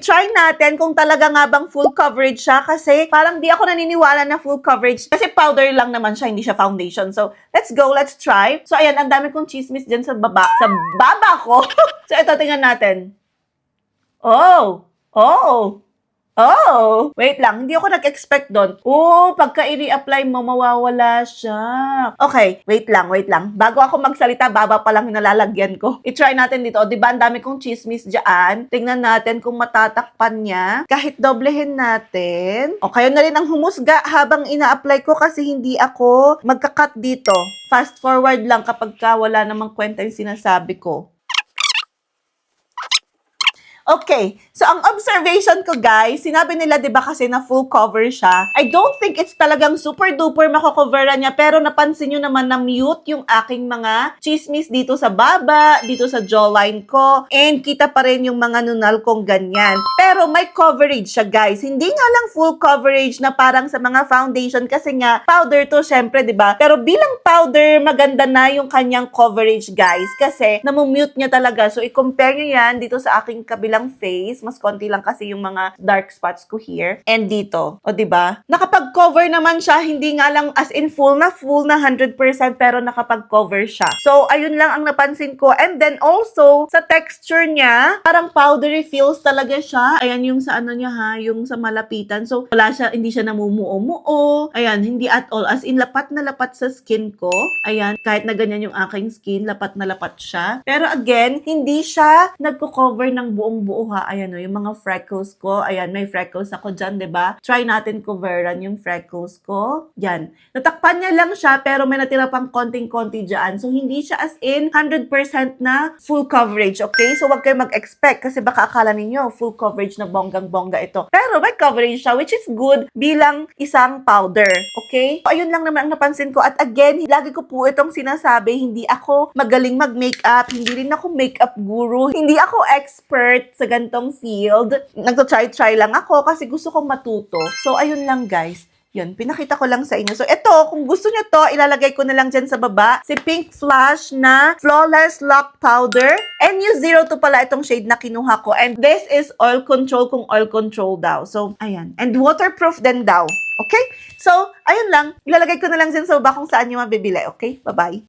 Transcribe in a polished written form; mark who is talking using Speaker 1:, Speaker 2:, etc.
Speaker 1: Try natin kung talaga nga bang full coverage siya kasi parang di ako naniniwala na full coverage kasi powder lang naman siya, hindi siya foundation. So, let's go, let's try. So, ayan, ang dami kong chismis dyan sa baba ko. So, ito, tingnan natin. Oh! Wait lang, hindi ako nag-expect doon. Pagka i-reapply mo, mawawala siya. Okay, wait lang. Bago ako magsalita, baba pa lang yung nalalagyan ko. I-try natin dito. Diba, ang dami kong chismis dyan. Tingnan natin kung matatakpan niya. Kahit doblehin natin. O, kayo na rin ang humusga habang ina-apply ko kasi hindi ako magka-cut dito. Fast forward lang kapag wala namang kwenta yung sinasabi ko. Okay, so ang observation ko guys, sinabi nila 'di ba kasi na full cover siya. I don't think it's talagang super duper makocoveran niya pero napansin niyo naman na mute yung aking mga chismis dito sa baba, dito sa jawline ko, and kita pa rin yung mga nunal kong ganyan. Pero may coverage siya guys. Hindi nga lang full coverage na parang sa mga foundation kasi nga powder to syempre 'di ba? Pero bilang powder, maganda na yung kanyang coverage guys kasi namumute niya talaga. So i-compare niyo yan dito sa aking kabilang face, mas konti lang kasi yung mga dark spots ko here. And dito. O, diba? Nakapag-cover naman siya, hindi nga lang as in full na 100% pero nakapag-cover siya. So, ayun lang ang napansin ko. And then also, sa texture niya, parang powdery feels talaga siya. Ayan yung sa ano niya ha, yung sa malapitan. So, wala siya, hindi siya namumuo-muo. Ayan, hindi at all. As in, lapat na lapat sa skin ko. Ayan, kahit na ganyan yung aking skin, lapat na lapat siya. Pero again, hindi siya nagko-cover ng buong buo ha. Ayan o, yung mga freckles ko. Ayan, may freckles ako dyan, ba diba? Try natin coveran yung freckles ko. Yan. Natakpan niya lang siya, pero may natira pang konting-konti dyan. So, hindi siya as in 100% na full coverage, okay? So, wag kayo mag-expect kasi baka akala ninyo full coverage na bonggang-bongga ito. Pero may coverage siya, which is good bilang isang powder, okay? So, ayun lang naman ang napansin ko. At again, lagi ko po itong sinasabi, hindi ako magaling mag-makeup, hindi rin ako makeup guru, hindi ako expert sa gantong field. Nagto-try lang ako kasi gusto kong matuto. So, ayun lang guys. Yun, pinakita ko lang sa inyo. So, ito, kung gusto nyo to, ilalagay ko na lang dyan sa baba. Si Pink Flash na Flawless Lock Powder. NU02 pala itong shade na kinuha ko. And this is oil control kung oil control daw. So, ayan. And waterproof din daw. Okay? So, ayun lang. Ilalagay ko na lang dyan sa baba kung saan nyo mabibili. Okay? Bye-bye.